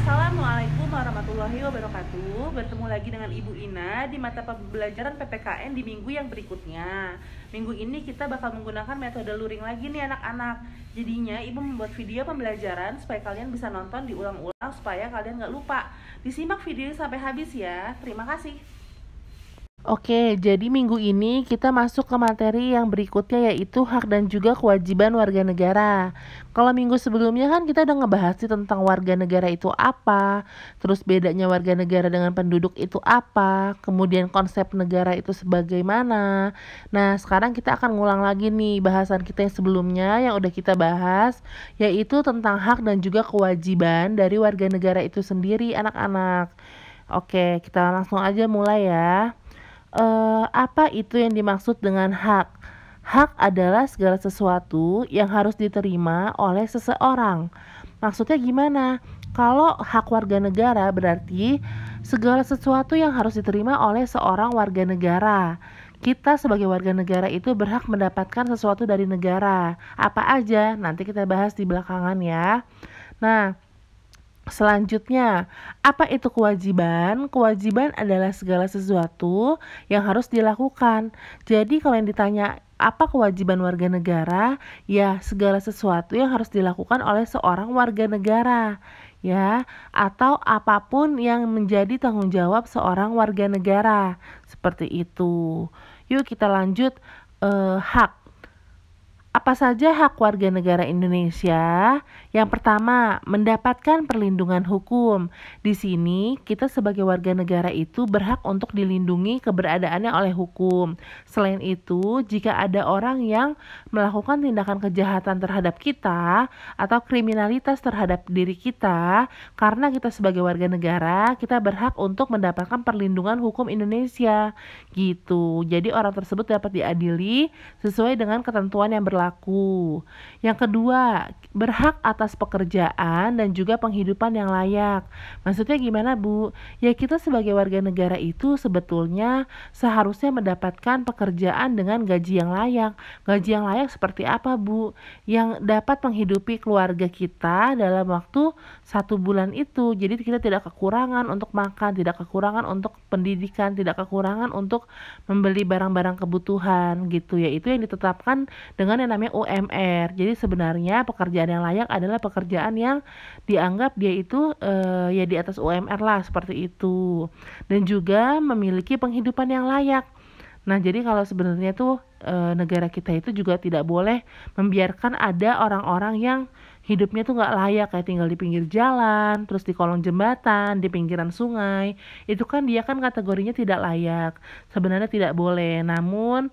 Assalamualaikum warahmatullahi wabarakatuh. Bertemu lagi dengan Ibu Ina di mata pembelajaran PPKN di minggu yang berikutnya. Minggu ini kita bakal menggunakan metode luring lagi nih anak-anak. Jadinya Ibu membuat video pembelajaran supaya kalian bisa nonton diulang-ulang supaya kalian gak lupa. Disimak video sampai habis ya. Terima kasih. Oke, jadi minggu ini kita masuk ke materi yang berikutnya, yaitu hak dan juga kewajiban warga negara. Kalau minggu sebelumnya kan kita udah ngebahas sih tentang warga negara itu apa, terus bedanya warga negara dengan penduduk itu apa, kemudian konsep negara itu sebagaimana. Nah, sekarang kita akan ngulang lagi nih bahasan kita yang sebelumnya yang udah kita bahas, yaitu tentang hak dan juga kewajiban dari warga negara itu sendiri, anak-anak. Oke, kita langsung aja mulai ya. Apa itu yang dimaksud dengan hak? Hak adalah segala sesuatu yang harus diterima oleh seseorang. Maksudnya gimana? Kalau hak warga negara berarti segala sesuatu yang harus diterima oleh seorang warga negara. Kita sebagai warga negara itu berhak mendapatkan sesuatu dari negara. Apa aja? Nanti kita bahas di belakangan ya. Nah, selanjutnya, apa itu kewajiban? Kewajiban adalah segala sesuatu yang harus dilakukan. Jadi kalau yang ditanya apa kewajiban warga negara, ya segala sesuatu yang harus dilakukan oleh seorang warga negara, ya, atau apapun yang menjadi tanggung jawab seorang warga negara. Seperti itu. Yuk kita lanjut, hak. Apa saja hak warga negara Indonesia? Yang pertama, mendapatkan perlindungan hukum. Di sini, kita sebagai warga negara itu berhak untuk dilindungi keberadaannya oleh hukum. Selain itu, jika ada orang yang melakukan tindakan kejahatan terhadap kita atau kriminalitas terhadap diri kita, karena kita sebagai warga negara, kita berhak untuk mendapatkan perlindungan hukum Indonesia. Gitu. Jadi orang tersebut dapat diadili sesuai dengan ketentuan yang berlaku. Yang kedua, berhak atas pekerjaan dan juga penghidupan yang layak. Maksudnya gimana, Bu? Ya kita sebagai warga negara itu sebetulnya seharusnya mendapatkan pekerjaan dengan gaji yang layak. Gaji yang layak seperti apa, Bu? Yang dapat menghidupi keluarga kita dalam waktu 1 bulan itu. Jadi kita tidak kekurangan untuk makan, tidak kekurangan untuk pendidikan, tidak kekurangan untuk membeli barang-barang kebutuhan gitu ya. Itu yang ditetapkan dengan yang namanya UMR. Jadi sebenarnya pekerjaan yang layak adalah pekerjaan yang dianggap dia itu ya di atas UMR lah, seperti itu. Dan juga memiliki penghidupan yang layak. Nah, jadi kalau sebenarnya tuh negara kita itu juga tidak boleh membiarkan ada orang-orang yang hidupnya tuh nggak layak, kayak tinggal di pinggir jalan, terus di kolong jembatan, di pinggiran sungai. Itu kan dia kan kategorinya tidak layak. Sebenarnya tidak boleh. Namun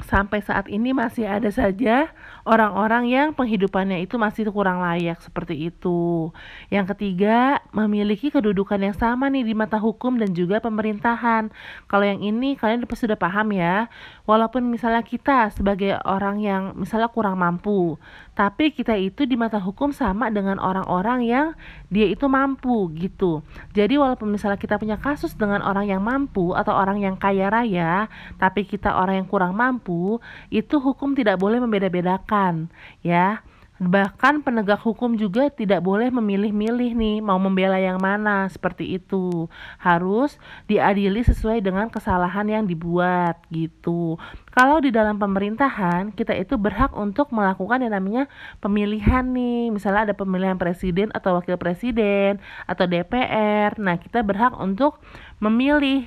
sampai saat ini masih ada saja orang-orang yang penghidupannya itu masih kurang layak, seperti itu. Yang ketiga, memiliki kedudukan yang sama nih di mata hukum dan juga pemerintahan. Kalau yang ini kalian sudah paham ya. Walaupun misalnya kita sebagai orang yang misalnya kurang mampu, tapi kita itu di mata hukum sama dengan orang-orang yang dia itu mampu gitu. Jadi walaupun misalnya kita punya kasus dengan orang yang mampu atau orang yang kaya raya, tapi kita orang yang kurang mampu, itu hukum tidak boleh membeda-bedakan ya. Bahkan penegak hukum juga tidak boleh memilih-milih nih mau membela yang mana, seperti itu. Harus diadili sesuai dengan kesalahan yang dibuat gitu. Kalau di dalam pemerintahan, kita itu berhak untuk melakukan yang namanya pemilihan nih. Misalnya ada pemilihan presiden atau wakil presiden atau DPR. Nah, kita berhak untuk memilih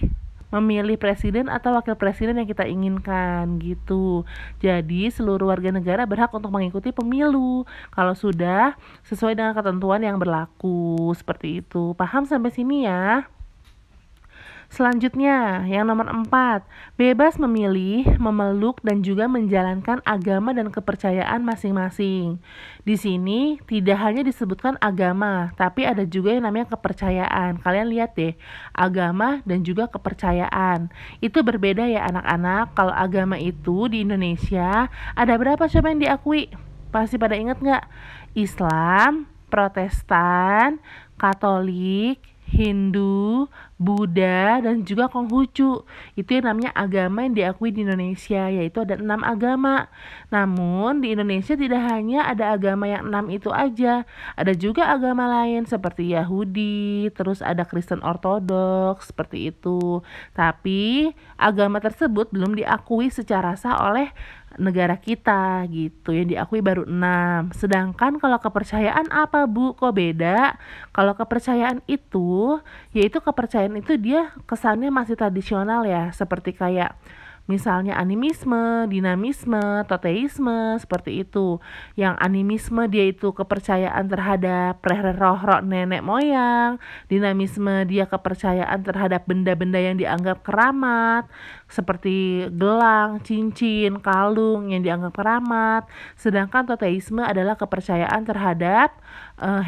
presiden atau wakil presiden yang kita inginkan gitu. Jadi seluruh warga negara berhak untuk mengikuti pemilu kalau sudah sesuai dengan ketentuan yang berlaku, seperti itu. Paham sampai sini ya? Selanjutnya, yang nomor 4, bebas memilih, memeluk, dan juga menjalankan agama dan kepercayaan masing-masing. Di sini tidak hanya disebutkan agama, tapi ada juga yang namanya kepercayaan. Kalian lihat deh, agama dan juga kepercayaan. Itu berbeda ya anak-anak. Kalau agama itu di Indonesia, ada berapa coba yang diakui? Pasti pada ingat nggak? Islam, Protestan, Katolik, Hindu, Buddha, dan juga Konghucu. Itu yang namanya agama yang diakui di Indonesia, yaitu ada 6 agama. Namun di Indonesia tidak hanya ada agama yang 6 itu aja, ada juga agama lain seperti Yahudi, terus ada Kristen Ortodoks, seperti itu. Tapi agama tersebut belum diakui secara sah oleh negara kita gitu, yang diakui baru 6. Sedangkan kalau kepercayaan apa Bu? Kok beda? Kalau kepercayaan itu, yaitu kepercayaan itu dia kesannya masih tradisional ya, seperti kayak misalnya animisme, dinamisme, toteisme, seperti itu. Yang animisme dia itu kepercayaan terhadap roh-roh nenek moyang, dinamisme dia kepercayaan terhadap benda-benda yang dianggap keramat, seperti gelang, cincin, kalung yang dianggap keramat. Sedangkan toteisme adalah kepercayaan terhadap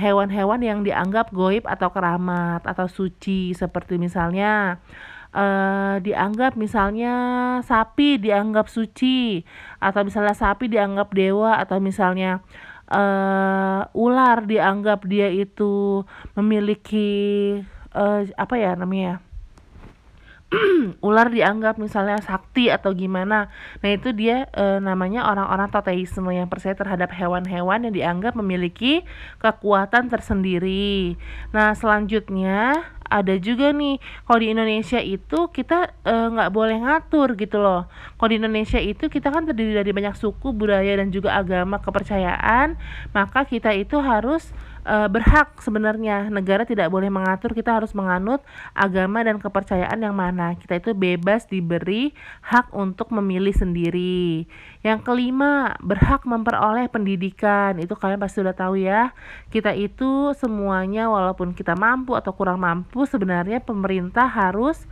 hewan-hewan yang dianggap goib atau keramat atau suci, seperti misalnya dianggap misalnya sapi dianggap suci, atau misalnya sapi dianggap dewa, atau misalnya ular dianggap dia itu memiliki apa ya namanya, ular dianggap misalnya sakti atau gimana. Nah itu dia namanya orang-orang toteisme yang percaya terhadap hewan-hewan yang dianggap memiliki kekuatan tersendiri. Nah selanjutnya ada juga nih, kalau di Indonesia itu kita nggak boleh ngatur gitu loh. Kalau di Indonesia itu kita kan terdiri dari banyak suku, budaya, dan juga agama, kepercayaan. Maka kita itu harus berhak sebenarnya. Negara tidak boleh mengatur, kita harus menganut agama dan kepercayaan yang mana. Kita itu bebas diberi hak untuk memilih sendiri. Yang kelima, berhak memperoleh pendidikan. Itu kalian pasti sudah tahu ya. Kita itu semuanya walaupun kita mampu atau kurang mampu, sebenarnya pemerintah harus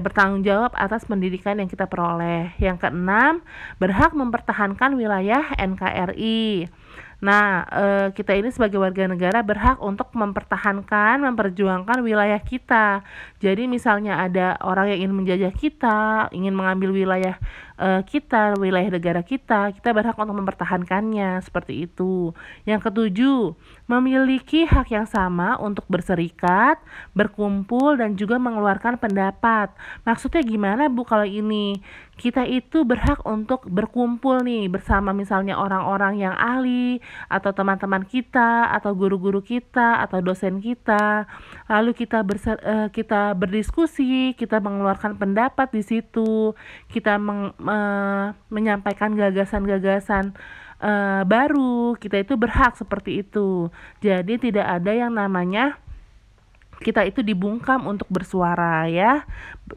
bertanggung jawab atas pendidikan yang kita peroleh. Yang keenam, berhak mempertahankan wilayah NKRI. Nah, kita ini sebagai warga negara berhak untuk mempertahankan, memperjuangkan wilayah kita. Jadi misalnya ada orang yang ingin menjajah kita, ingin mengambil wilayah kita, wilayah negara kita berhak untuk mempertahankannya, seperti itu. Yang ketujuh, memiliki hak yang sama untuk berserikat, berkumpul, dan juga mengeluarkan pendapat. Maksudnya gimana Bu kalau ini? Kita itu berhak untuk berkumpul nih bersama misalnya orang-orang yang ahli, atau teman-teman kita, atau guru-guru kita, atau dosen kita. Lalu kita berdiskusi, kita mengeluarkan pendapat di situ, kita menyampaikan gagasan-gagasan baru. Kita itu berhak seperti itu. Jadi tidak ada yang namanya kita itu dibungkam untuk bersuara ya.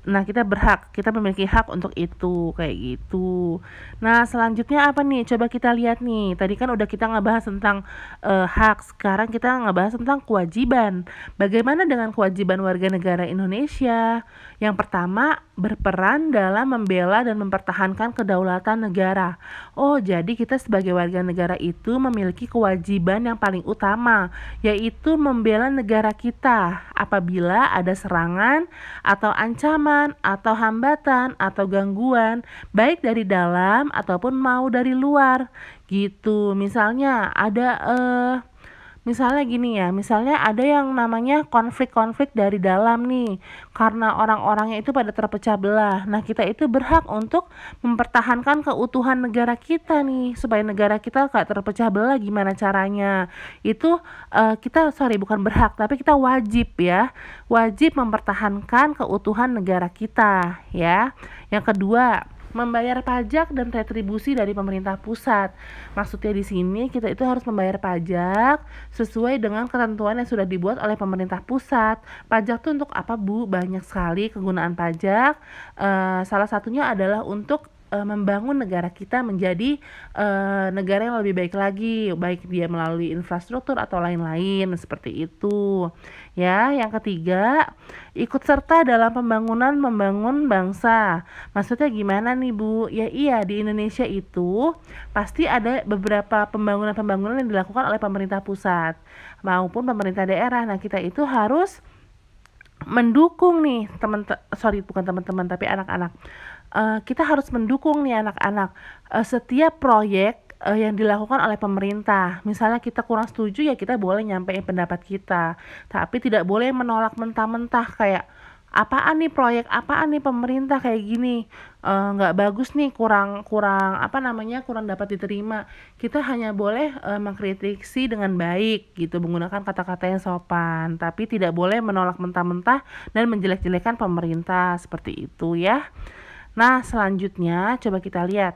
Nah kita berhak, kita memiliki hak untuk itu, kayak gitu. Nah selanjutnya apa nih, coba kita lihat nih. Tadi kan udah kita ngebahas tentang hak, sekarang kita ngebahas tentang kewajiban. Bagaimana dengan kewajiban warga negara Indonesia? Yang pertama, berperan dalam membela dan mempertahankan kedaulatan negara. Oh jadi kita sebagai warga negara itu memiliki kewajiban yang paling utama, yaitu membela negara kita apabila ada serangan atau ancaman atau hambatan atau gangguan baik dari dalam ataupun mau dari luar gitu. Misalnya ada misalnya gini ya, misalnya ada yang namanya konflik-konflik dari dalam nih, karena orang-orangnya itu pada terpecah belah. Nah kita itu berhak untuk mempertahankan keutuhan negara kita nih, supaya negara kita gak terpecah belah. Gimana caranya? Itu bukan berhak, tapi kita wajib ya, wajib mempertahankan keutuhan negara kita ya. Yang kedua, membayar pajak dan retribusi dari pemerintah pusat. Maksudnya di sini kita itu harus membayar pajak sesuai dengan ketentuan yang sudah dibuat oleh pemerintah pusat. Pajak itu untuk apa Bu? Banyak sekali kegunaan pajak. Salah satunya adalah untuk membangun negara kita menjadi negara yang lebih baik lagi, baik dia melalui infrastruktur atau lain-lain seperti itu. Ya, yang ketiga, ikut serta dalam membangun bangsa. Maksudnya gimana nih Bu? Ya iya, di Indonesia itu pasti ada beberapa pembangunan yang dilakukan oleh pemerintah pusat maupun pemerintah daerah. Nah, kita itu harus mendukung nih anak-anak. Kita harus mendukung nih anak-anak setiap proyek yang dilakukan oleh pemerintah. Misalnya kita kurang setuju ya kita boleh nyampein pendapat kita, tapi tidak boleh menolak mentah-mentah kayak apaan nih proyek apaan nih pemerintah kayak gini, nggak bagus nih, kurang kurang apa namanya kurang dapat diterima. Kita hanya boleh mengkritisi dengan baik gitu, menggunakan kata-kata yang sopan, tapi tidak boleh menolak mentah-mentah dan menjelek-jelekan pemerintah seperti itu ya. Nah, selanjutnya coba kita lihat.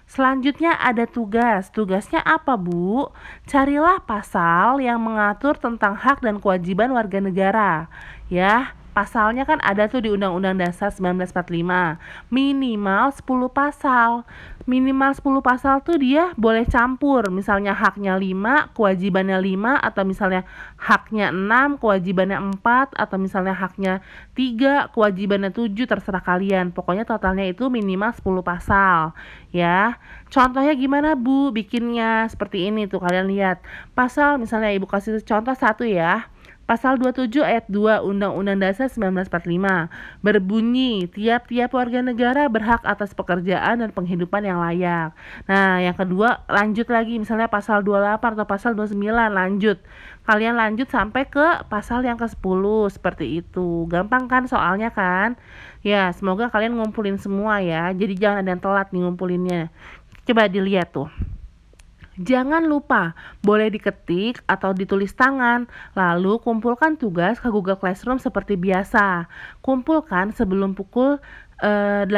Selanjutnya ada tugas. Tugasnya apa, Bu? Carilah pasal yang mengatur tentang hak dan kewajiban warga negara. Ya, pasalnya kan ada tuh di Undang-Undang Dasar 1945. Minimal 10 pasal. Minimal 10 pasal tuh dia boleh campur. Misalnya haknya 5, kewajibannya 5, atau misalnya haknya 6, kewajibannya 4, atau misalnya haknya 3, kewajibannya 7, terserah kalian. Pokoknya totalnya itu minimal 10 pasal. Ya, contohnya gimana Bu bikinnya? Seperti ini tuh kalian lihat. Pasal misalnya Ibu kasih contoh satu ya. Pasal 27 ayat 2 Undang-Undang Dasar 1945 berbunyi, tiap-tiap warga negara berhak atas pekerjaan dan penghidupan yang layak. Nah, yang kedua lanjut lagi, misalnya pasal 28 atau pasal 29 lanjut. Kalian lanjut sampai ke pasal yang ke-10 seperti itu. Gampang kan soalnya kan? Ya, semoga kalian ngumpulin semua ya. Jadi jangan ada yang telat nih ngumpulinnya. Coba dilihat tuh. Jangan lupa, boleh diketik atau ditulis tangan, lalu kumpulkan tugas ke Google Classroom seperti biasa. Kumpulkan sebelum pukul 18.00.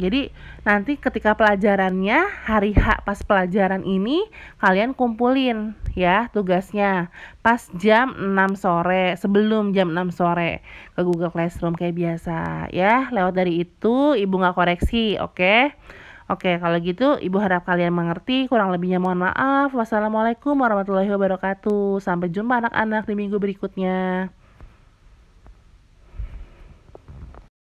Jadi nanti ketika pelajarannya, hari H pas pelajaran ini, kalian kumpulin ya tugasnya pas jam 6 sore, sebelum jam 6 sore ke Google Classroom kayak biasa ya. Lewat dari itu, Ibu nggak koreksi, oke? Oke, kalau gitu Ibu harap kalian mengerti. Kurang lebihnya mohon maaf. Wassalamualaikum warahmatullahi wabarakatuh. Sampai jumpa anak-anak di minggu berikutnya.